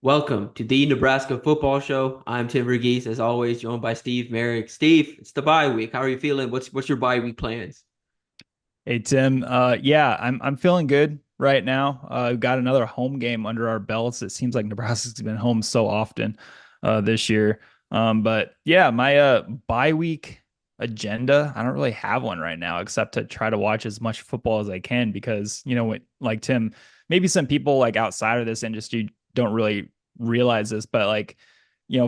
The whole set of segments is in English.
Welcome to the Nebraska Football Show. I'm Tim Verghese, as always, joined by Steve Marik. Steve, it's the bye week. How are you feeling? What's your bye week plans? Hey Tim, yeah, I'm feeling good right now. We've got another home game under our belts. It seems like Nebraska's been home so often this year. But yeah, my bye week agenda, I don't really have one right now except to try to watch as much football as I can because, like Tim, maybe some people like outside of this industry don't really realize this, but like,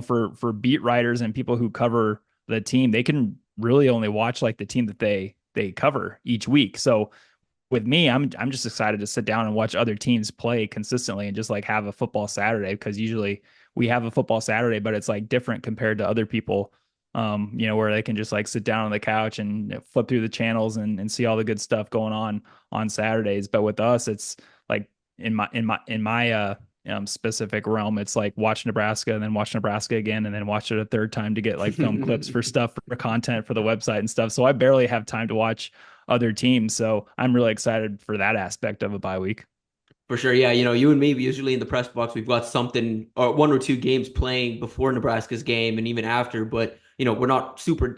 for beat writers and people who cover the team, they can really only watch like the team that they cover each week. So with me, I'm just excited to sit down and watch other teams play consistently and just like have a football Saturday because usually we have a football Saturday, but it's like different compared to other people. Where they can just like sit down on the couch and flip through the channels and see all the good stuff going on Saturdays. But with us, it's like in my specific realm, it's like watch Nebraska and then watch Nebraska again and then watch it a third time to get like film clips for stuff for content for the website and stuff. So I barely have time to watch other teams. So I'm really excited for that aspect of a bye week. For sure, yeah. You and me, we usually in the press box, we've got something or one or two games playing before Nebraska's game and even after. But we're not super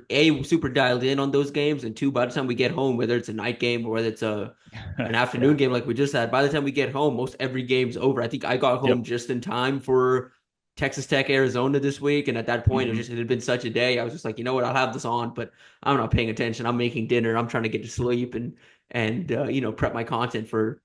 dialed in on those games, and two, by the time we get home, whether it's a night game or whether it's an afternoon Yeah. game like we just had, by the time we get home, most every game's over. I think I got home Yep. just in time for Texas Tech, Arizona this week, and at that point, Hmm. it had been such a day. I was just like, you know what, I'll have this on, but I'm not paying attention. I'm making dinner. I'm trying to get to sleep and prep my content for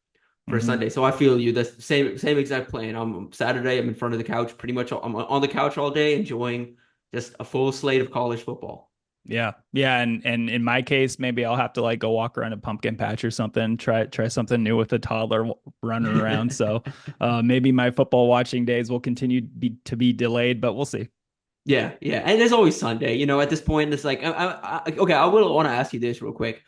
Hmm. Sunday. So I feel you. The same exact plan. I'm Saturday. I'm in front of the couch pretty much. I'm on the couch all day, enjoying just a full slate of college football. Yeah. Yeah. And in my case, maybe I'll have to like go walk around a pumpkin patch or something, try something new with a toddler running around. So maybe my football watching days will continue to be delayed, but we'll see. Yeah, yeah. And there's always Sunday. At this point, it's like, okay. I will want to ask you this real quick.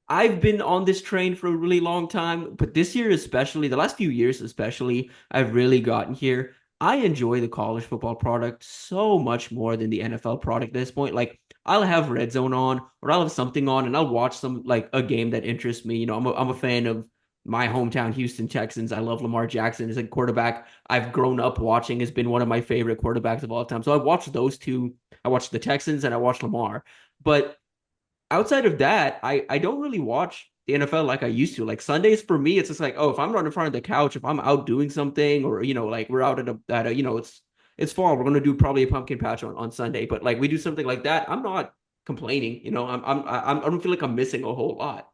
I've been on this train for a really long time, but this year especially, the last few years especially, I've really gotten here. I enjoy the college football product so much more than the NFL product at this point. Like I'll have Red Zone on or I'll have something on and I'll watch some like a game that interests me. I'm a fan of my hometown Houston Texans. I love Lamar Jackson as a quarterback. I've grown up watching, has been one of my favorite quarterbacks of all time. So I watched those two. I watched the Texans and I watched Lamar. But outside of that, I don't really watch the NFL like I used to. Like Sundays for me, it's just like, oh, if I'm not in front of the couch, if I'm out doing something, or like we're out at a it's fall, we're gonna do probably a pumpkin patch on Sunday. But like we do something like that, I'm not complaining. I don't feel like I'm missing a whole lot.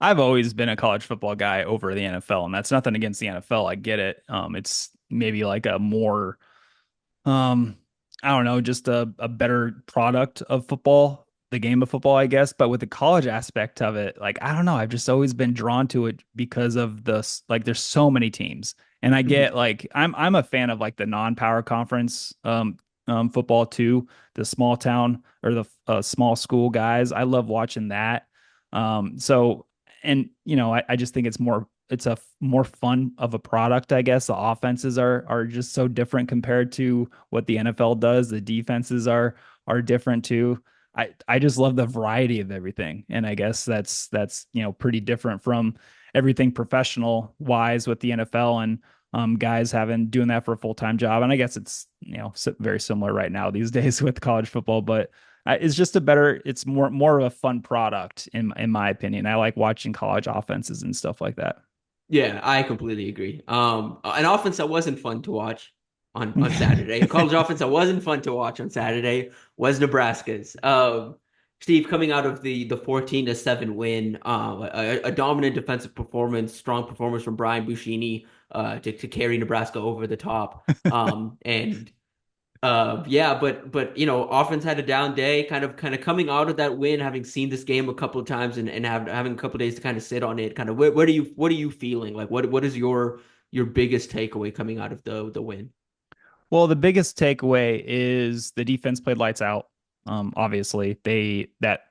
I've always been a college football guy over the NFL, and that's nothing against the NFL. I get it. It's maybe like a more Um, I don't know, just a better product of football, the game of football, I guess. But with the college aspect of it, like I don't know, I've just always been drawn to it because of like there's so many teams. And I get Mhm. like I'm a fan of like the non-power conference football too, the small town or the small school guys. I love watching that. So and I just think it's a more fun of a product, I guess. The offenses are just so different compared to what the NFL does. The defenses are different too. I just love the variety of everything. And I guess that's pretty different from everything professional wise with the NFL and guys having doing that for a full-time job. And I guess it's very similar right now these days with college football, but it's just it's more of a fun product in my opinion. I like watching college offenses and stuff like that. Yeah, I completely agree. An offense that wasn't fun to watch on Saturday, a college offense that wasn't fun to watch on Saturday was Nebraska's. Steve, coming out of the 14-7 win, a dominant defensive performance, strong performance from Brian Buschini, to carry Nebraska over the top. And yeah, but offense had a down day, kind of coming out of that win, having seen this game a couple of times and having a couple of days to kind of sit on it. Kind of what are you feeling? Like what is your biggest takeaway coming out of the win? Well, the biggest takeaway is the defense played lights out. Obviously, they that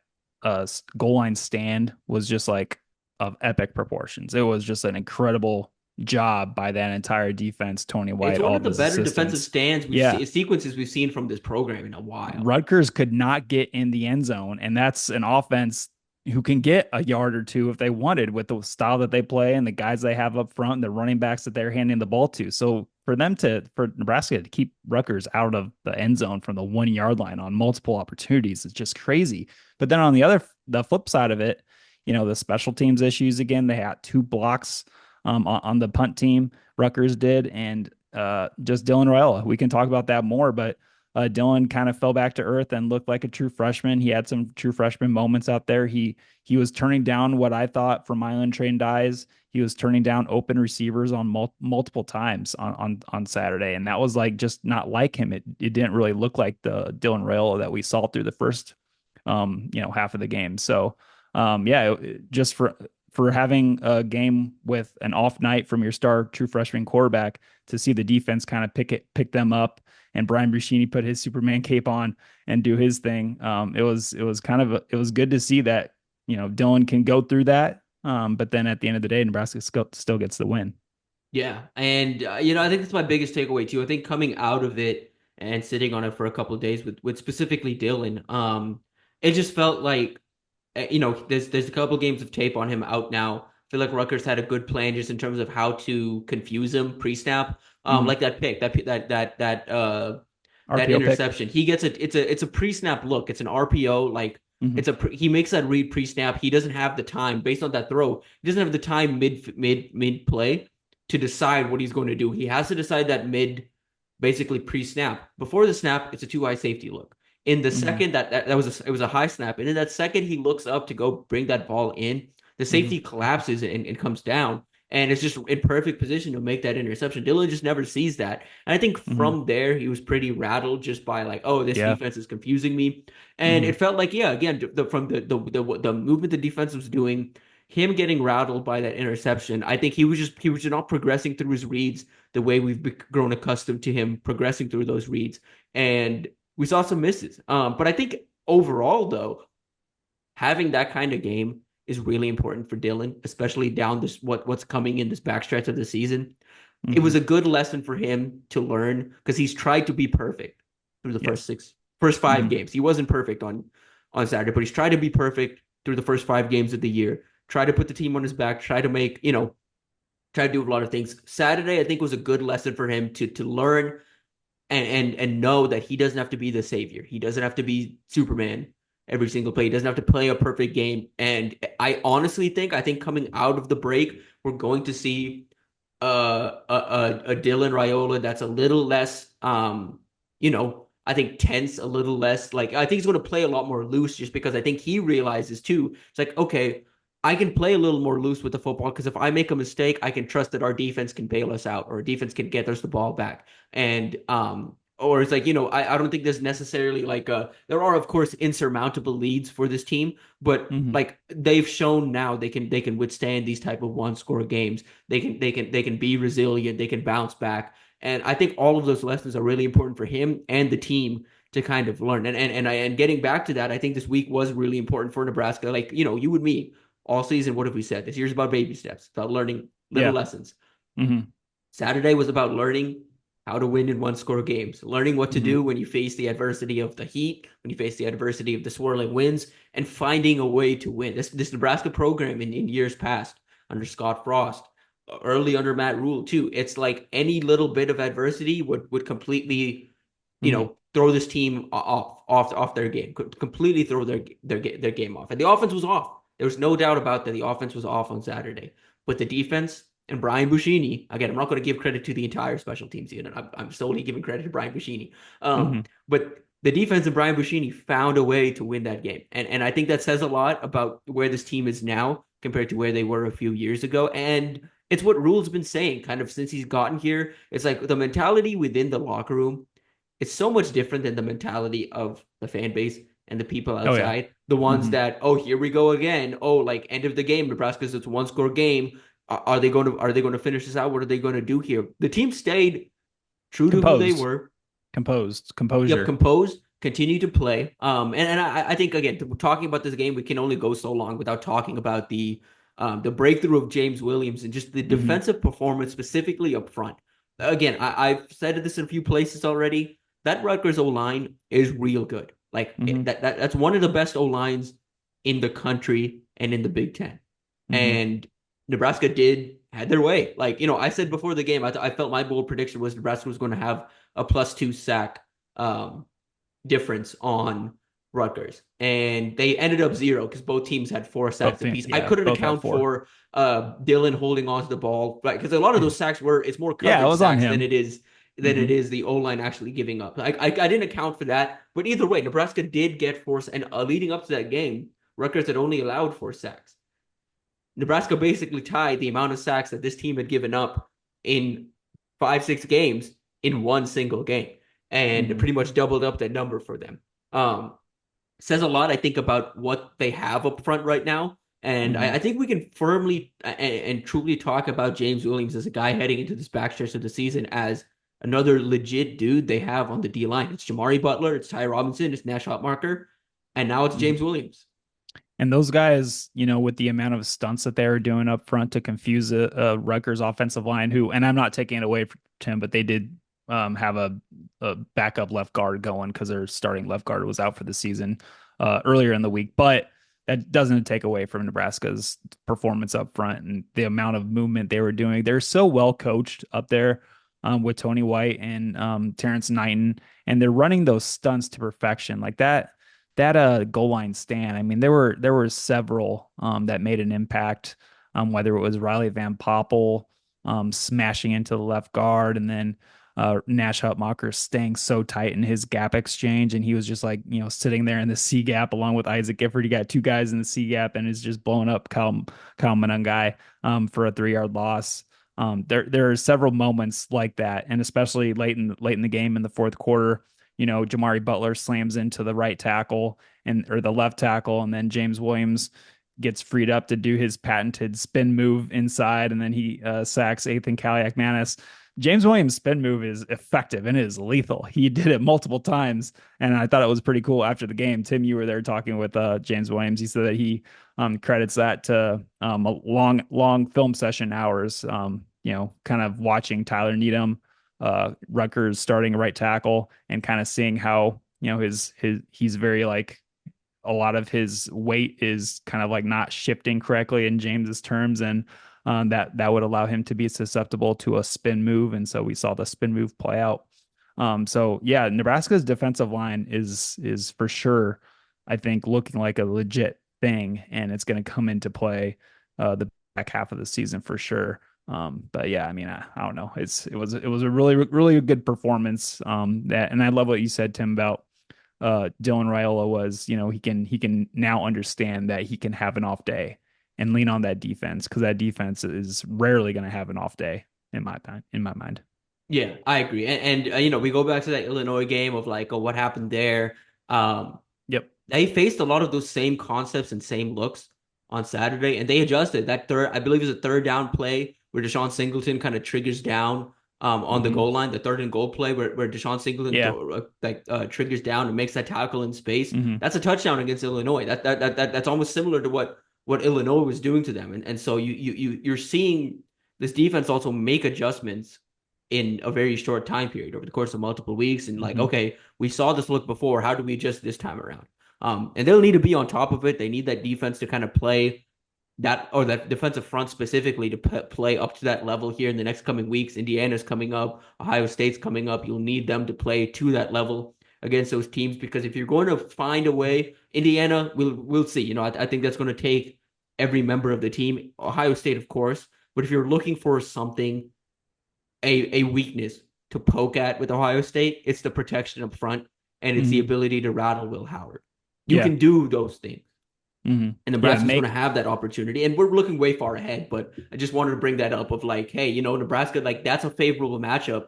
goal line stand was just like of epic proportions. It was just an incredible job by that entire defense, Tony It's White, one all of of the his better defensive assistants. stands we've Yeah, seen sequences we've seen from this program in a while. Rutgers could not get in the end zone, and that's an offense. who can get a yard or two if they wanted with the style that they play and the guys they have up front and the running backs that they're handing the ball to. So for Nebraska to keep Rutgers out of the end zone from the 1 yard line on multiple opportunities is just crazy. But then on the flip side of it, the special teams issues again, they had 2 blocks on the punt team. Rutgers did, and just Dylan Raiola. We can talk about that more, but Dylan kind of fell back to earth and looked like a true freshman. He had some true freshman moments out there. He was turning down what I thought for Milan trained eyes. He was turning down open receivers on multiple times on Saturday, and that was like just not like him. It didn't really look like the Dylan Raiola that we saw through the first half of the game. So yeah, just for having a game with an off night from your star true freshman quarterback to see the defense kind of pick them up and Brian Buschini put his Superman cape on and do his thing. It was good to see that, Dylan can go through that. But then at the end of the day, Nebraska still gets the win. Yeah, and I think that's my biggest takeaway too. I think coming out of it and sitting on it for a couple of days with specifically Dylan, it just felt like there's a couple games of tape on him out now. I feel like Rutgers had a good plan just in terms of how to confuse him pre-snap. Mm-hmm. Like that pick, that RPO pick. interception. He gets it's a pre-snap look. It's an RPO. Like Mm-hmm. he makes that read pre-snap. He doesn't have the time based on that throw. He doesn't have the time mid play to decide what he's going to do. He has to decide that basically pre-snap. Before the snap, it's a two high safety look. In the Mm-hmm. second it was a high snap, and in that second he looks up to go bring that ball in. The Mm-hmm. safety collapses and comes down, and it's just in perfect position to make that interception. Dylan just never sees that, and I think Mm-hmm. from there he was pretty rattled just by like, oh, this Yeah. defense is confusing me, and Mm-hmm. it felt like, yeah, again, from the movement the defense was doing, him getting rattled by that interception. I think he was just not progressing through his reads the way grown accustomed to him progressing through those reads, and we saw some misses. But I think overall, though, having that kind of game is really important for Dylan, especially down what's coming in this backstretch of the season. It Mm-hmm. was a good lesson for him to learn because he's tried to be perfect through the Yes. first five Mm-hmm. games. He wasn't perfect on Saturday, but he's tried to be perfect through the first 5 games of the year. Try to put the team on his back. Try to make try to do a lot of things. Saturday, I think, was a good lesson for him to learn and know that he doesn't have to be the savior. He doesn't have to be Superman every single play. He doesn't have to play a perfect game. And I honestly think, coming out of the break, we're going to see a Dylan Raiola that's a little less, I think tense, a little less. Like I think he's going to play a lot more loose, just because I think he realizes too. It's like, okay, I can play a little more loose with the football because if I make a mistake, I can trust that our defense can bail us out or our defense can get us the ball back. And or it's like, I don't think there's necessarily like there are of course insurmountable leads for this team, but Mm-hmm. like they've shown now they can withstand these type of one score games. They can be resilient, they can bounce back. And I think all of those lessons are really important for him and the team to kind of learn. And getting back to that, I think this week was really important for Nebraska. Like, you and me, all season, what have we said? This year's about baby steps, about learning little Yeah. lessons. Mm-hmm. Saturday was about learning how to win in one score games, learning what to Mm-hmm. do when you face the adversity of the heat, when you face the adversity of the swirling winds, and finding a way to win. This Nebraska program in years past under Scott Frost, early under Matt Rule too. It's like any little bit of adversity would completely, Mm-hmm. throw this team off their game, could completely throw their game off. And the offense was off. There was no doubt about that. The offense was off on Saturday, but the defense and Brian Buschini, again, I'm not going to give credit to the entire special teams unit. I'm solely giving credit to Brian Buschini. Mm-hmm. But the defense and Brian Buschini found a way to win that game. And I think that says a lot about where this team is now compared to where they were a few years ago. And it's what Rule's been saying kind of since he's gotten here. It's like the mentality within the locker room, it's so much different than the mentality of the fan base and the people Oh yeah. outside. The ones Mm-hmm. that, oh, here we go again. Oh, like end of the game, Nebraska's it's one score game. Are they going to finish this out? What are they going to do here? The team stayed true to who they Composed. were. Composed. Yep, Composure. composed, continue to play. And I think again, talking about this game, we can only go so long without talking about the breakthrough of James Williams and just the Mm-hmm. defensive performance specifically up front. Again, I've said this in a few places already. That Rutgers O line is real good. Like Mm-hmm. that's one of the best O lines in the country and in the Big Ten. Hmm. And Nebraska had their way. Like, I said before the game, I felt my bold prediction was Nebraska was going to have a +2 sack um, difference on Rutgers. And they ended up 0 because both teams had 4 sacks apiece. I couldn't Both have account four. for Dylan holding on to the ball, right? Because a lot of those sacks it's more Yeah, it coverage was on sacks than him. Hmm. it is the O line actually giving up. I didn't account for that, but either way, Nebraska did get forced, and leading up to that game, Rutgers had only allowed 4 sacks. Nebraska basically tied the amount of sacks that this team had given up in 5, 6 games in one single game, and Hmm. pretty much doubled up that number for them. Um, Says a lot, I think, about what they have up front right now. And I Hmm. think we can firmly and truly talk about James Williams as a guy heading into this backstretch of the season as another legit dude they have on the D line. It's Jamari Butler, it's Ty Robinson, it's Nash Hotmarker, and now it's Hmm. James Williams. And those guys, with the amount of stunts that they were doing up front to confuse a Rutgers offensive line, and I'm not taking it away from Tim, but they did have a backup left guard going because their starting left guard was out for the season earlier in the week. But that doesn't take away from Nebraska's performance up front and the amount of movement they were doing. They're so well coached up there with Tony White and Terrence Knighton, and they're running those stunts to perfection. Like that goal line stand. I mean, there were several that made an impact. Whether it was Riley Van Poppel smashing into the left guard, and then Nash Hutmacher staying so tight in his gap exchange, and he was just like sitting there in the C gap along with Isaac Gifford. You got two guys in the C gap, and is just blowing up Kyle Monangai for a 3 yard loss. There are several moments like that, and especially late in the game in the fourth quarter, Jamari Butler slams into the right tackle or the left tackle, and then James Williams gets freed up to do his patented spin move inside, and then he sacks Ethan Kaliak-Manis. James Williams' spin move is effective and is lethal. He did it multiple times, and I thought it was pretty cool after the game. Tim, you were there talking with James Williams. He said that he credits that to a long film session hours, kind of watching Tyler Needham, Rutgers starting right tackle, and kind of seeing how he's very like a lot of his weight is kind of like not shifting correctly in James's terms, and that would allow him to be susceptible to a spin move, and so we saw the spin move play out. So yeah, Nebraska's defensive line is for sure, I think, looking like a legit thing, and it's going to come into play the back half of the season for sure. But yeah, I mean, I don't know. It was a really good performance. And I love what you said, Tim, about Dylan Raiola was, he can now understand that he can have an off day and lean on that defense because that defense is rarely going to have an off day in my mind. Yeah, I agree. And we go back to that Illinois game of like, oh, what happened there? Um, Yep. they faced a lot of those same concepts and same looks on Saturday, and they adjusted. That third, I believe, is a third down play where Deshaun Singleton kind of triggers down on the Hmm. goal line. The third and goal play where Deshaun Singleton Yeah. triggers down and makes that tackle in space. Hmm. That's a touchdown against Illinois. That's almost similar to what Illinois was doing to them, and so you're seeing this defense also make adjustments in a very short time period over the course of multiple weeks, and like, Hmm. okay, we saw this look before. How do we adjust this time around? And they'll need to be on top of it. They need that defense to kind of play that, or that defensive front specifically to play up to that level here in the next coming weeks. Indiana's coming up, Ohio State's coming up. You'll need them to play to that level against those teams because if you're going to find a way, Indiana, we'll see. I think that's going to take every member of the team. Ohio State, of course, but if you're looking for something, a weakness to poke at with Ohio State, it's the protection up front and it's the Hmm. ability to rattle Will Howard. You Yeah. can do those things. Hmm. And Yeah. Nebraska's going to have that opportunity. And we're looking way far ahead, but I just wanted to bring that up of like, hey, Nebraska, like that's a favorable matchup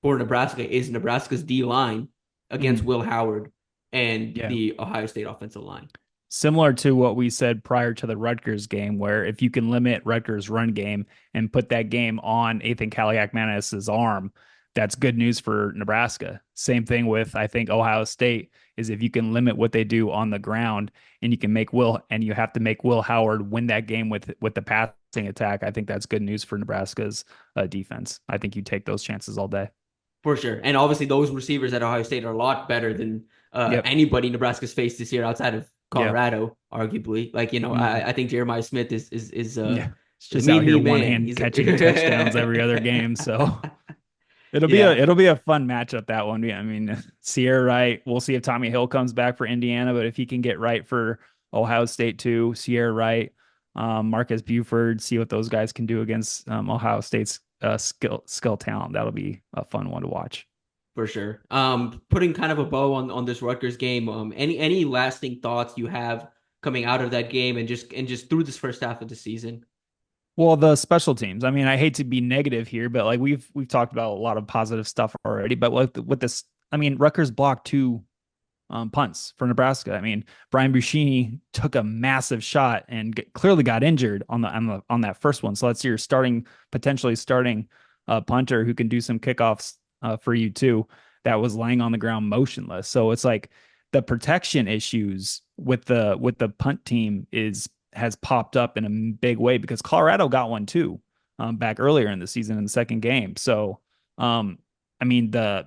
for Nebraska is Nebraska's D line against Hmm. Will Howard and Yeah. the Ohio State offensive line. Similar to what we said prior to the Rutgers game, where if you can limit Rutgers' run game and put that game on Ethan Kaliak-Manis's arm, that's good news for Nebraska. Same thing with, I think, Ohio State is if you can limit what they do on the ground and you have to make Will Howard win that game with the passing attack. I think that's good news for Nebraska's defense. I think you take those chances all day. For sure. And obviously those receivers at Ohio State are a lot better than Yep. anybody Nebraska's faced this year outside of Yeah. Colorado, arguably. Like, Mhm. I think Jeremiah Smith is Yeah. It's a just out here mean one man. hand He's catching touchdowns a every other game. So yeah, it'll be a fun matchup that one. Yeah, I mean, Sierra Wright. We'll see if Tommy Hill comes back for Indiana, but if he can get right for Ohio State too, Sierra Wright, Marcus Buford, see what those guys can do against Ohio State's skill talent. That'll be a fun one to watch. for sure. Putting kind of a bow on this Rutgers game. Any lasting thoughts you have coming out of that game and just through this first half of the season? Well, the special teams. I mean, I hate to be negative here, but like we've talked about a lot of positive stuff already. But with this, I mean, Rutgers blocked two punts for Nebraska. I mean, Brian Buschini took a massive shot and clearly got injured on that first one. So that's your potentially starting punter who can do some kickoffs for you too. That was laying on the ground motionless. So it's like the protection issues with the punt team is has popped up in a big way because Colorado got one too back earlier in the season in the second game. So I mean the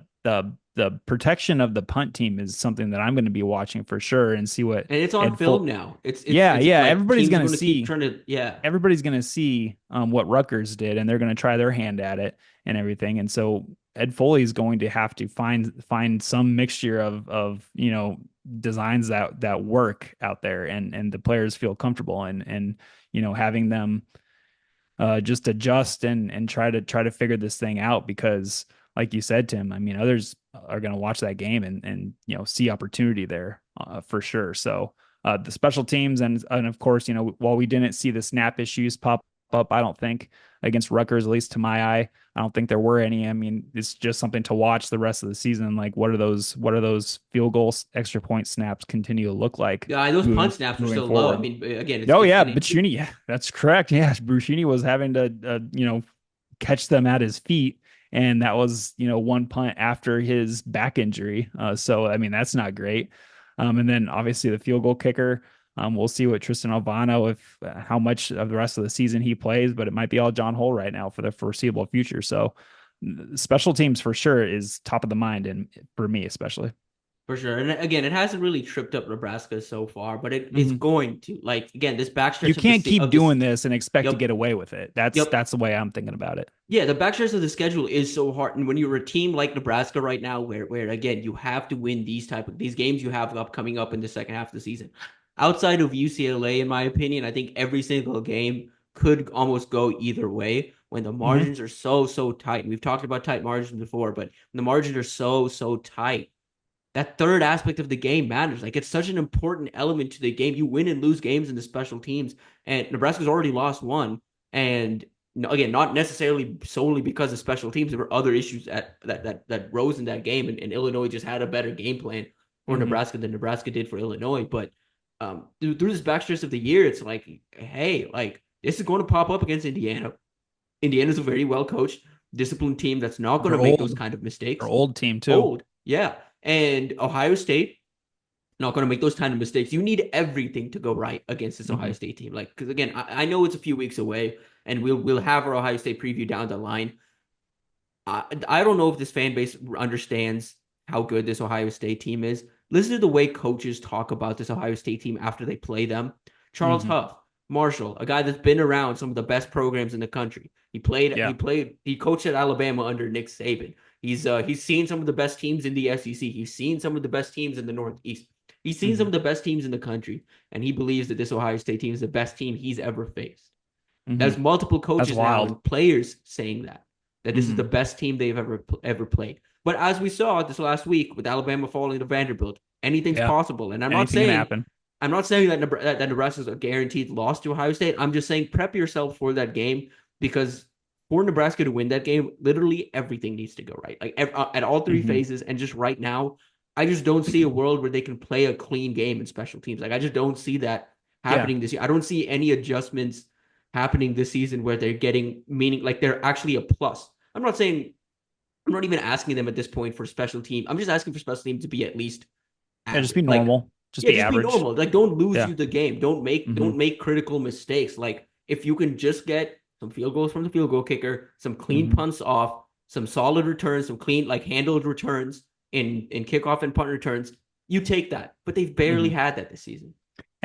protection of the punt team is something that I'm going to be watching for sure and see what And it's on and film full. now. Yeah, It's yeah. like teams are going to keep trying to, yeah, Everybody's going to see what Rutgers did, and they're going to try their hand at it and everything. And so Ed Foley is going to have to find some mixture of designs that work out there, and the players feel comfortable and having them just adjust and try to figure this thing out because like you said, Tim, I mean, others are going to watch that game and see opportunity there for sure. So the special teams and of course, while we didn't see the snap issues pop up, I don't think against Rutgers, at least to my eye, I don't think there were any. I mean, it's just something to watch the rest of the season. Like, what are those field goals, extra point snaps continue to look like yeah. Those punt snaps are moving so low. I forward? mean, again, Oh it's yeah, an Buccini, yeah, that's correct. Yeah, Buccini was having to catch them at his feet, and that was one punt after his back injury. So I mean that's not great. And then obviously the field goal kicker. We'll see what Tristan Alvano if how much of the rest of the season he plays, but it might be all John Hull right now for the foreseeable future. So special teams for sure is top of the mind, and for me especially. For sure. And again, it hasn't really tripped up Nebraska so far, but it's Mm-hmm. going to. Like, again, this You backstretch can't keep of this doing this and expect to yep, get away with it. yep. That's the way I'm thinking about it. Yeah, the backstretch of the schedule is so hard. And when you're a team like Nebraska right now, where again you have to win these games you have coming up in the second half of the season. Outside of UCLA, in my opinion, I think every single game could almost go either way when the Mm-hmm. margins are so tight. And we've talked about tight margins before, but when the margins are so tight, that third aspect of the game matters. Like it's such an important element to the game. You win and lose games in the special teams, and Nebraska's already lost one. And again, not necessarily solely because of special teams. There were other issues that rose in that game, and Illinois just had a better game plan for Mm-hmm. Nebraska than Nebraska did for Illinois. But through this backstretch of the year, it's like, hey, like this is going to pop up against Indiana. Indiana's a very well coached, disciplined team that's not going They're to make those old. kind of They're mistakes. old team too. Old, yeah. And Ohio State, not going to make those kind of mistakes. You need everything to go right against this Ohio Mm-hmm. State team. Like, because again, I know it's a few weeks away, and we'll have our Ohio State preview down the line. I don't know if this fan base understands how good this Ohio State team is. Listen to the way coaches talk about this Ohio State team after they play them. Charles Mm-hmm. Huff, Marshall, a guy that's been around some of the best programs in the country. Yeah. He coached at Alabama under Nick Saban. He's seen some of the best teams in the SEC. He's seen some of the best teams in the Northeast. He's seen some Mm-hmm. of the best teams in the country, and he believes that this Ohio State team is the best team he's ever faced. Mm-hmm. There's multiple That's coaches now wild. and players saying that this is the Mm-hmm. best team they've ever played. But as we saw this last week with Alabama falling to Vanderbilt, anything's Yeah. possible. And Anything can happen. I'm not saying that Nebraska is a guaranteed loss to Ohio State. I'm just saying prep yourself for that game because for Nebraska to win that game, literally everything needs to go right, like at all three Mm-hmm. phases. And just right now, I just don't see a world where they can play a clean game in special teams. Like I just don't see that Yeah. happening this year. I don't see any adjustments happening this season where they're getting meaning, like they're actually a plus. I'm not even asking them at this point for special team. I'm just asking for special team to be at least Yeah. Just be average. Like, normal. Just yeah, be just be average. normal. Like, don't lose Yeah. you the game. Mm-hmm. Don't make critical mistakes. Like, if you can just get some field goals from the field goal kicker, some clean Mm-hmm. punts off, some solid returns, some clean like handled returns in kickoff and punt returns, you take that. But they've barely Mm-hmm. had that this season.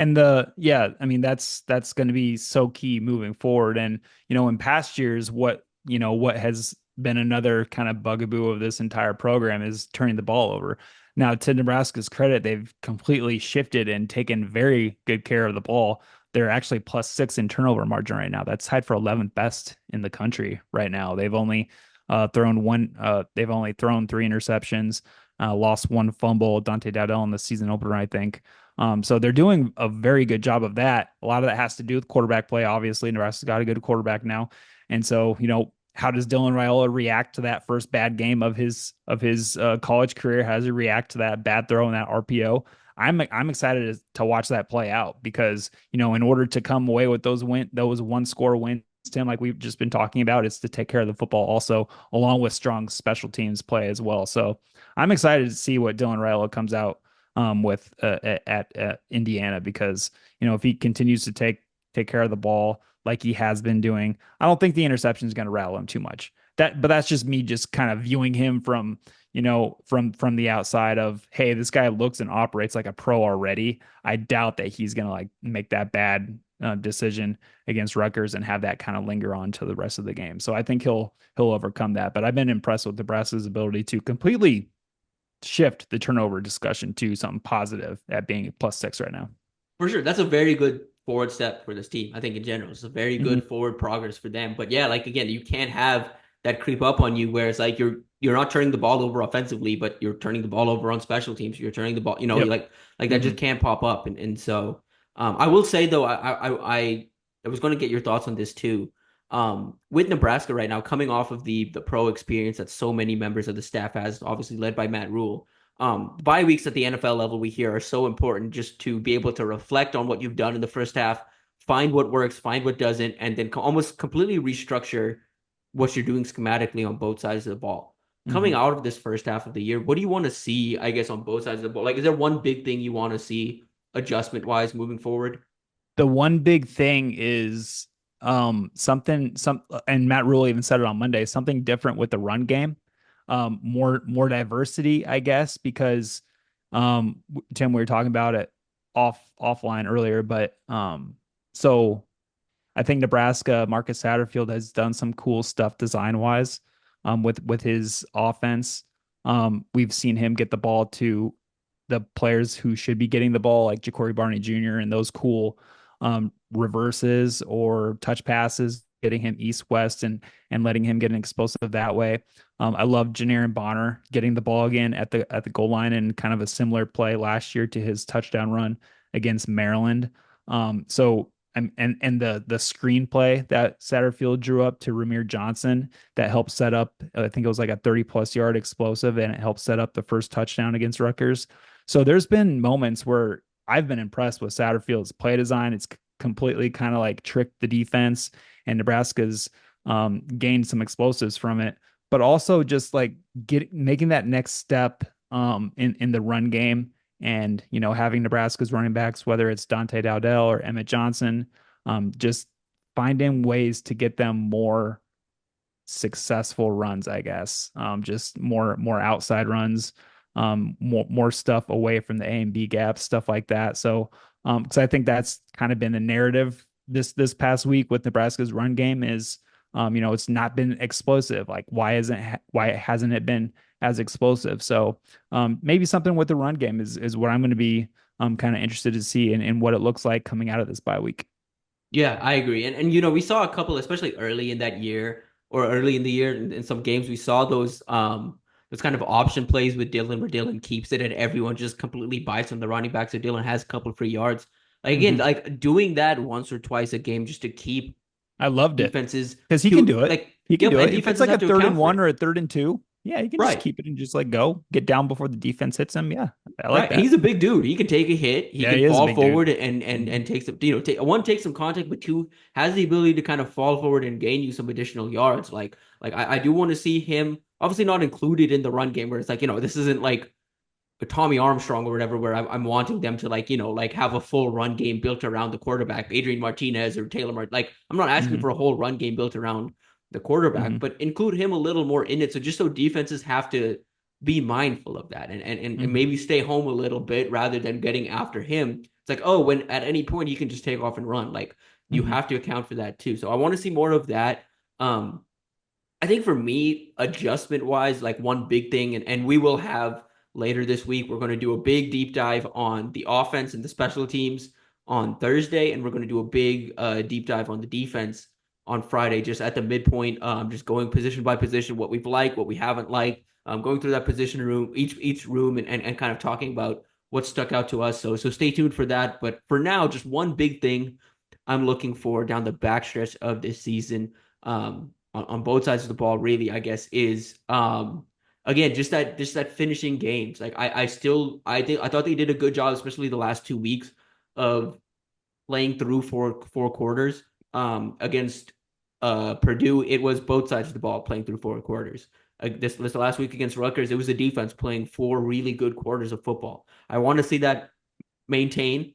And I mean that's going to be so key moving forward. And in past years, what has been another kind of bugaboo of this entire program is turning the ball over. Now, to Nebraska's credit, they've completely shifted and taken very good care of the ball. They're actually +6 in turnover margin right now. That's tied for 11th best in the country right now. They've only thrown three interceptions, lost one fumble, Dante Dowdell in the season opener, I think. So they're doing a very good job of that. A lot of that has to do with quarterback play. Obviously, Nebraska's got a good quarterback now. And so, how does Dylan Raiola react to that first bad game of his college career? How does he react to that bad throw and that RPO? I'm excited to watch that play out because in order to come away with those one score wins, Tim, like we've just been talking about, is to take care of the football also, along with strong special teams play as well. So I'm excited to see what Dylan Raiola comes out with at Indiana because if he continues to take care of the ball like he has been doing, I don't think the interception is going to rattle him too much. But that's just me just kind of viewing him from from the outside of, hey, this guy looks and operates like a pro already. I doubt that he's going to like make that bad decision against Rutgers and have that kind of linger on to the rest of the game. So I think he'll overcome that. But I've been impressed with Nebraska's ability to completely shift the turnover discussion to something positive at being +6 right now. For sure. That's a very good forward step for this team. I think in general, it's a very Mm-hmm. good forward progress for them. But yeah, like again, you can't have that creep up on you where it's like you're not turning the ball over offensively, but you're turning the ball over on special teams. You're turning the ball, Yep. like that Mm-hmm. just can't pop up. And so I will say though, I was going to get your thoughts on this too. With Nebraska right now, coming off of the pro experience that so many members of the staff has, obviously led by Matt Rule. Bye weeks at the NFL level we hear are so important just to be able to reflect on what you've done in the first half, find what works, find what doesn't, and then almost completely restructure what you're doing schematically on both sides of the ball. Coming Mm-hmm. out of this first half of the year, what do you want to see, I guess, on both sides of the ball? Like, is there one big thing you want to see adjustment wise moving forward? The one big thing is something some and Matt Rule even said it on Monday, something different with the run game. More diversity, I guess, because Tim, we were talking about it offline earlier, but so I think Nebraska, Marcus Satterfield has done some cool stuff design wise with his offense. We've seen him get the ball to the players who should be getting the ball, like Ja'Cory Barney Jr. and those cool reverses or touch passes, getting him east west and letting him get an explosive that way. I love Janiran Bonner getting the ball again at the goal line in kind of a similar play last year to his touchdown run against Maryland. So and the screenplay that Satterfield drew up to Ramir Johnson that helped set up, I think it was like a 30+ yard explosive, and it helped set up the first touchdown against Rutgers. So there's been moments where I've been impressed with Satterfield's play design. It's completely kind of like tricked the defense, and Nebraska's gained some explosives from it, but also just like making that next step in the run game, and having Nebraska's running backs, whether it's Dante Dowdell or Emmett Johnson, just finding ways to get them more successful runs, I guess. Just more outside runs, more stuff away from the A and B gaps, stuff like that. So, because I think that's kind of been the narrative this past week with Nebraska's run game is, it's not been explosive. Like, why hasn't it been as explosive? So, maybe something with the run game is what I'm going to be kind of interested to see in what it looks like coming out of this bye week. Yeah, I agree. And we saw a couple, especially early in that year or early in the year in some games, we saw those kind of option plays with Dylan where Dylan keeps it and everyone just completely bites on the running back. So Dylan has a couple free yards. Like again, Mm-hmm. like doing that once or twice a game just to keep I loved it defenses because he can to do it. like He can yep, do and it. If it's defenses like have a to third and account for one it. or a third and two, yeah, he can just Right. keep it and just like get down before the defense hits him. Yeah, I like Right. And that. he's a big dude. He can take a hit. He Yeah, can he is a fall big dude. forward and and Mhm. and take some, one take some contact, but two has the ability to kind of fall forward and gain you some additional yards. Like I do want to see him obviously not included in the run game where it's like, this isn't like a Tommy Armstrong or whatever, where I'm wanting them to like have a full run game built around the quarterback, Adrian Martinez or Taylor Mart. Like I'm not asking Mhm. for a whole run game built around the quarterback, Mhm. but include him a little more in it. So just so defenses have to be mindful of that and Mhm. maybe stay home a little bit rather than getting after him. It's like, oh, when at any point you can just take off and run. Like you Hmm. have to account for that too. So I want to see more of that. Um, I think for me, adjustment wise, like one big thing, and we will have later this week, we're going to do a big deep dive on the offense and the special teams on Thursday, and we're going to do a big deep dive on the defense on Friday, just at the midpoint, just going position by position, what we've liked, what we haven't liked, going through that position room, each room, and kind of talking about what stuck out to us. So stay tuned for that. But for now, just one big thing I'm looking for down the backstretch of this season. On both sides of the ball, really, I guess, is again just that finishing games. Like I thought they did a good job, especially the last 2 weeks of playing through four quarters. Against Purdue, it was both sides of the ball playing through four quarters. This last week against Rutgers, it was the defense playing four really good quarters of football. I want to see that maintain,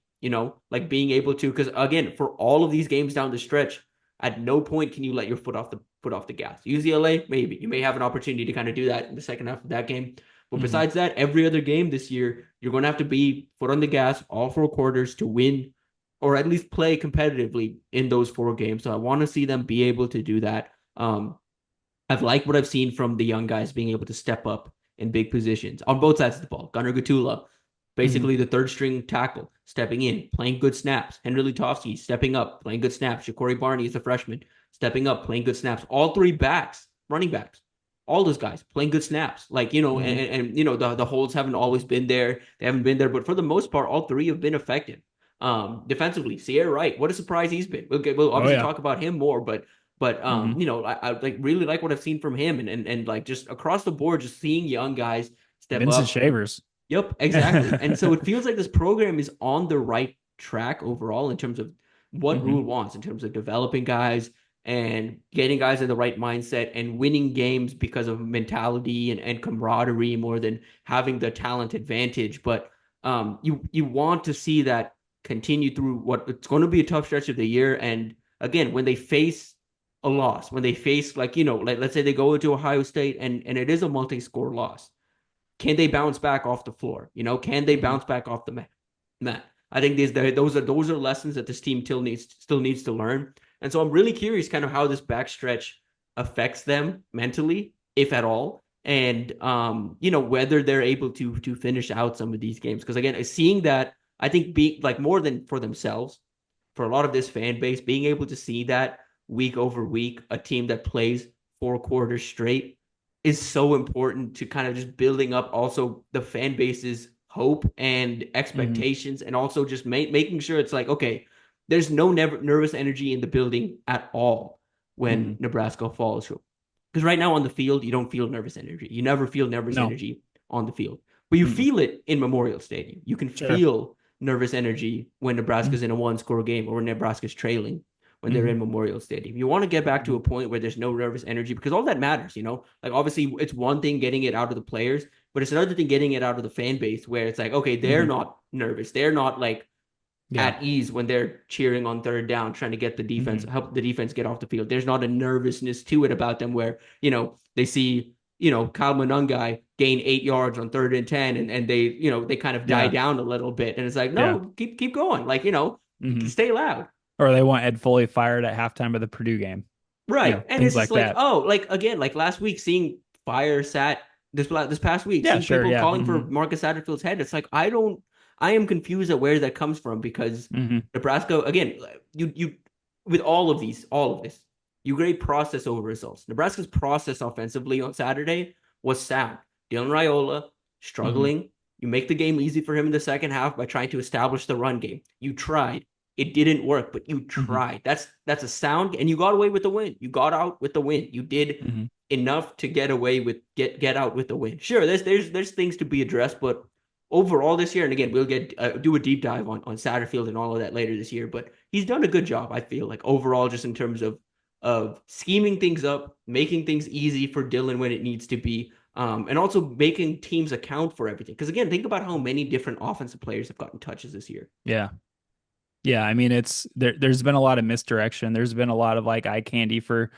like being able to, because again, for all of these games down the stretch, at no point can you let your foot off the gas. UCLA, maybe you may have an opportunity to kind of do that in the second half of that game. But Hmm. besides that, every other game this year, you're going to have to be foot on the gas all four quarters to win or at least play competitively in those four games. So I want to see them be able to do that. I've liked what I've seen from the young guys being able to step up in big positions on both sides of the ball. Gunnar Gatula, Hmm. basically the third string tackle, stepping in, playing good snaps. Henry Lutovsky stepping up, playing good snaps. Shakori Barney is a freshman, stepping up, playing good snaps. All three backs, running backs, all those guys playing good snaps. Like, Hmm. the holds haven't always been there. They haven't been there, but for the most part, all three have been effective. Defensively, Sierra Wright, what a surprise he's been. We'll Oh obviously yeah. talk about him more, but Hmm. I like really like what I've seen from him and like just across the board, just seeing young guys step Vincent up. Shavers. Yep, exactly. And so it feels like this program is on the right track overall in terms of what Hmm. Rule wants, in terms of developing guys and getting guys in the right mindset and winning games because of mentality and camaraderie more than having the talent advantage. But you want to see that continue through what it's going to be a tough stretch of the year. And again, when they face a loss, when they face like let's say they go into Ohio State and it is a multi-score loss, can they bounce back off the floor? Can they Hmm. bounce back off the mat? I think those are lessons that this team still needs to learn. And so I'm really curious kind of how this backstretch affects them mentally, if at all, and whether they're able to finish out some of these games. Because again, seeing that, I think be like more than for themselves, for a lot of this fan base, being able to see that week over week, a team that plays four quarters straight is so important to kind of just building up also the fan base's hope and Hmm. expectations, and also just making sure it's like, okay, there's no nervous energy in the building at all when Hmm. Nebraska falls through. Because right now on the field, you don't feel nervous energy. You never feel nervous No. energy on the field, but you Mm-mm. feel it in Memorial Stadium. You can Sure. feel nervous energy when Mm-hmm. Nebraska's in a one-score game or when Nebraska's trailing when they're in Memorial Stadium. You want to get back to Hmm. a point where there's no nervous energy because all that matters. Like obviously it's one thing getting it out of the players, but it's another thing getting it out of the fan base where it's like, okay, they're Hmm. not nervous. They're not like Yeah. at ease when they're cheering on third down, trying to get the defense, Hmm. help the defense get off the field. There's not a nervousness to it about them where, they see, Kyle Monungai gain 8 yards on third and 10 and they kind of die Yeah. down a little bit. And it's like, Yeah. no, keep going. Like, Hmm. stay loud. Or they want Ed Foley fired at halftime of the Purdue game. Right. And Things it's just like like, that. oh, like again, like last week, seeing fire sat this past week, Yeah, seeing sure. people Yeah. calling Hmm. for Marcus Satterfield's head. It's like, I am confused at where that comes from because Hmm. Nebraska, again, you with all of this, you grade process over results. Nebraska's process offensively on Saturday was sound. Dylan Raiola Hmm. struggling. You make the game easy for him in the second half by trying to establish the run game. You tried. It didn't work, but you Hmm. tried. That's a sound, and you got away with the win. You got out with the win. You did Hmm. enough to get away with get out with the win. Sure, there's things to be addressed, but overall this year, and again, we'll get do a deep dive on Satterfield and all of that later this year. But he's done a good job, I feel like overall, just in terms of scheming things up, making things easy for Dylan when it needs to be, and also making teams account for everything. Because again, think about how many different offensive players have gotten touches this year. Yeah. Yeah, I mean it's there's been a lot of misdirection. There's been a lot of like eye candy for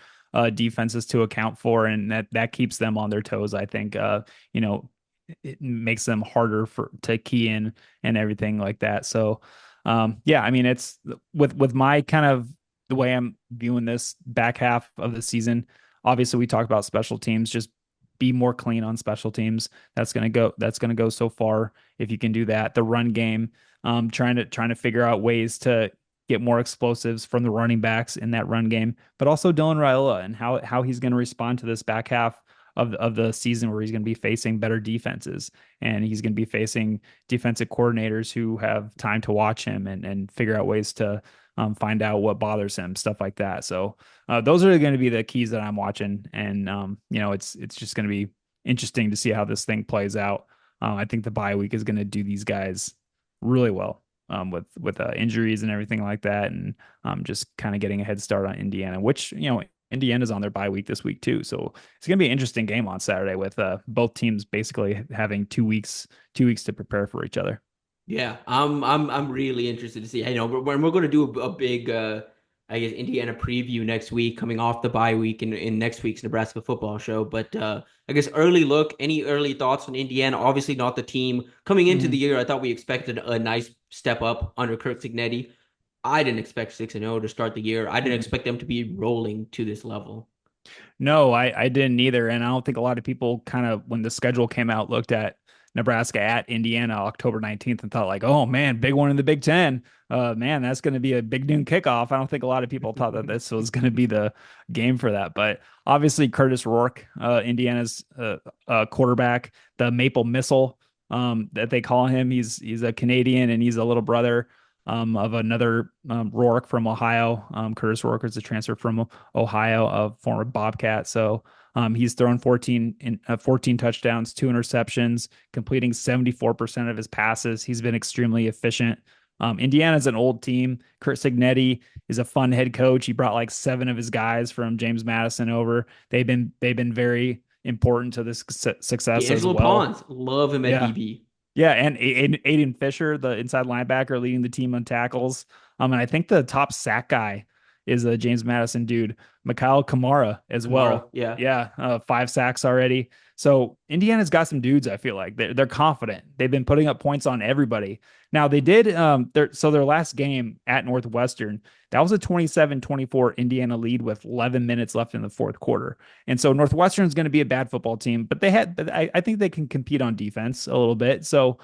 defenses to account for, and that keeps them on their toes. I think you know it makes them harder for to key in and everything like that. So Yeah, I mean, it's with my kind of the way I'm viewing this back half of the season. Obviously, we talked about special teams. Just be more clean on special teams. That's gonna go so far if you can do that. The run game, trying to figure out ways to get more explosives from the running backs in that run game, but also Dylan Raiola and how he's going to respond to this back half of the season where he's going to be facing better defenses and he's going to be facing defensive coordinators who have time to watch him and figure out ways to find out what bothers him, stuff like that. So those are going to be the keys that I'm watching, and it's just going to be interesting to see how this thing plays out. I think the bye week is going to do these guys really well with injuries and everything like that, and just kind of getting a head start on Indiana, which Indiana's on their bye week this week too. So it's going to be an interesting game on Saturday with both teams basically having 2 weeks to prepare for each other. Yeah, I'm really interested to see. I know we're going to do a big I guess Indiana preview next week, coming off the bye week in next week's Nebraska Football Show. But I guess early look, any early thoughts on Indiana? Obviously not the team coming into the Mhm. year. I thought we expected a nice step up under Kirk Cignetti. I didn't expect 6-0 to start the year. I didn't Mhm. expect them to be rolling to this level. No, I didn't either. And I don't think a lot of people kind of, when the schedule came out, looked at Nebraska at Indiana October 19th and thought like, oh man, big one in the Big Ten. Man, that's going to be a big noon kickoff. I don't think a lot of people thought that this was going to be the game for that. But obviously Curtis Rourke, Indiana's quarterback, the Maple Missile, that they call him. He's a Canadian and he's a little brother of another Rourke from Ohio. Curtis Rourke is a transfer from Ohio, a former Bobcat. So he's thrown 14 touchdowns, 2 interceptions, completing 74% of his passes. He's been extremely efficient. Indiana's an old team. Kurt Cignetti is a fun head coach. He brought like 7 of his guys from James Madison over. They've been very important to this success as D'Angelo well. Pons, love him at Yeah. DB. Yeah, and Aiden Fisher, the inside linebacker, leading the team on tackles. And I think the top sack guy is a James Madison dude, Mikhail Kamara as Kamara, well. yeah. Yeah, 5 sacks already. So Indiana's got some dudes. I feel like they're confident. They've been putting up points on everybody. Now they did. Their last game at Northwestern, that was a 27-24 Indiana lead with 11 minutes left in the fourth quarter. And so Northwestern's going to be a bad football team, but I think they can compete on defense a little bit. So,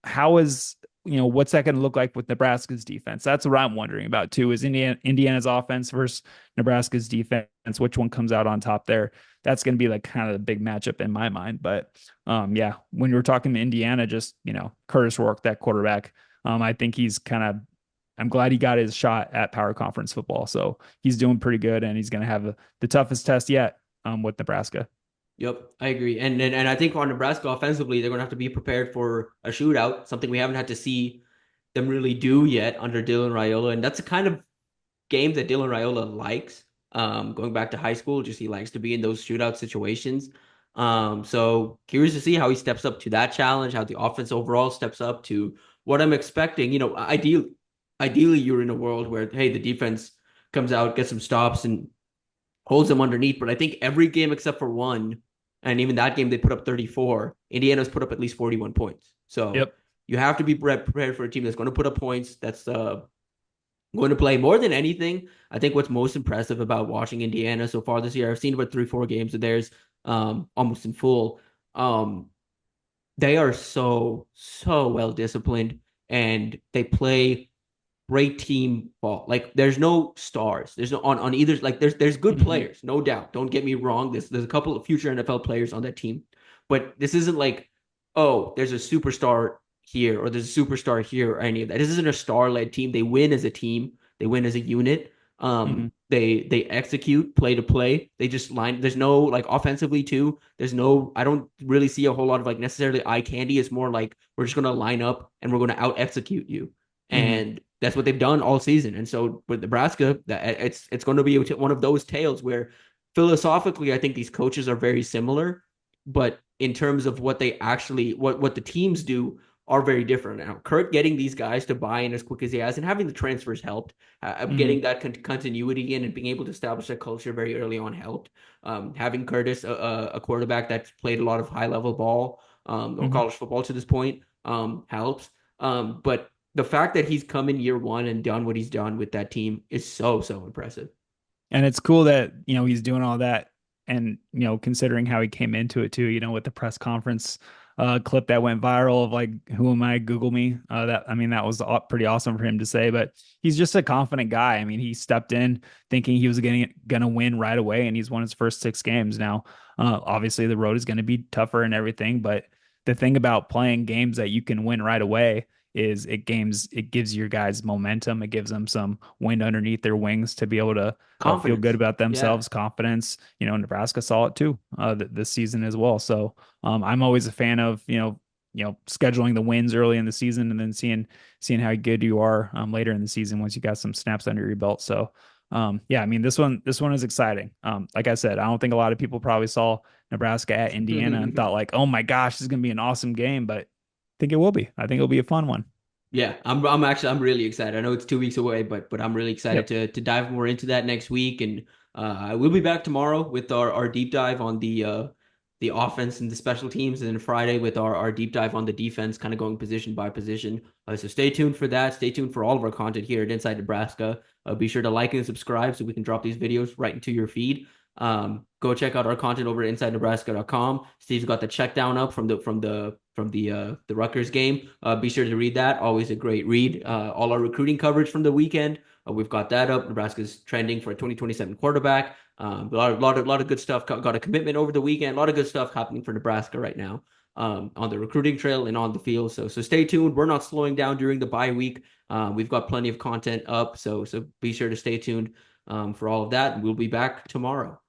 how is, what's that going to look like with Nebraska's defense? That's what I'm wondering about too. Is Indiana's offense versus Nebraska's defense? Which one comes out on top there? That's going to be like kind of the big matchup in my mind. But, yeah, when you're talking to Indiana, just, Curtis Rourke, that quarterback, I think he's kind of, I'm glad he got his shot at power conference football. So he's doing pretty good and he's going to have the toughest test yet with Nebraska. Yep, I agree. And I think on Nebraska offensively, they're going to have to be prepared for a shootout, something we haven't had to see them really do yet under Dylan Raiola. And that's the kind of game that Dylan Raiola likes. Going back to high school, just he likes to be in those shootout situations. So curious to see how he steps up to that challenge, how the offense overall steps up to what I'm expecting. Ideally you're in a world where, hey, the defense comes out, gets some stops, and holds them underneath. But I think every game except for one, and even that game they put up 34. Indiana's put up at least 41 points. So Yep. you have to be prepared for a team that's going to put up points. That's going to play more than anything. I think what's most impressive about watching Indiana so far this year, I've seen about 3, 4 games of theirs, almost in full. Um, they are so well disciplined, and they play great team ball. Like there's no stars. There's no on either. Like there's good Mm-hmm. players, no doubt. Don't get me wrong. There's a couple of future NFL players on that team, but this isn't like, oh, there's a superstar here or there's a superstar here or any of that. This isn't a star led team. They win as a team. They win as a unit. Mm-hmm. They execute play to play. They just line. There's no like offensively too. There's no. I don't really see a whole lot of like necessarily eye candy. It's more like we're just gonna line up and we're gonna out execute you, Mm-hmm. and that's what they've done all season. And so with Nebraska, that it's going to be one of those tales where philosophically, I think these coaches are very similar, but in terms of what they actually what the teams do are very different. Now, Kurt getting these guys to buy in as quick as he has, and having the transfers helped. Mm-hmm. Getting that continuity in and being able to establish a culture very early on helped. Having Curtis, a quarterback that's played a lot of high level ball or Mm-hmm. college football to this point, helps. But the fact that he's come in year one and done what he's done with that team is so, so impressive. And it's cool that, he's doing all that and, considering how he came into it too, with the press conference clip that went viral of like, who am I? Google me. That was pretty awesome for him to say, but he's just a confident guy. I mean, he stepped in thinking he was gonna win right away, and he's won his first 6 games now. Obviously the road is going to be tougher and everything, but the thing about playing games that you can win right away is it gives your guys momentum. It gives them some wind underneath their wings to be able to feel good Confidence. about Yeah. themselves, confidence. Nebraska saw it too this season as well. So I'm always a fan of scheduling the wins early in the season and then seeing how good you are later in the season once you got some snaps under your belt. So yeah, I mean this one is exciting. Like I said, I don't think a lot of people probably saw Nebraska at Indiana and thought like, oh my gosh, this is gonna be an awesome game, but I think it will be. I think it'll be a fun one. Yeah, I'm really excited. I know it's 2 weeks away, but I'm really excited Yep. to dive more into that next week. And we'll be back tomorrow with our deep dive on the offense and the special teams, and then Friday with our deep dive on the defense, kind of going position by position. So stay tuned for that. Stay tuned for all of our content here at Inside Nebraska. Be sure to like and subscribe so we can drop these videos right into your feed. Go check out our content over at InsideNebraska.com. Steve's got the check down up from the Rutgers game. Be sure to read that. Always a great read. All our recruiting coverage from the weekend. We've got that up. Nebraska's trending for a 2027 quarterback. A lot of good stuff. Got a commitment over the weekend. A lot of good stuff happening for Nebraska right now. On the recruiting trail and on the field. So stay tuned. We're not slowing down during the bye week. We've got plenty of content up. So be sure to stay tuned for all of that. We'll be back tomorrow.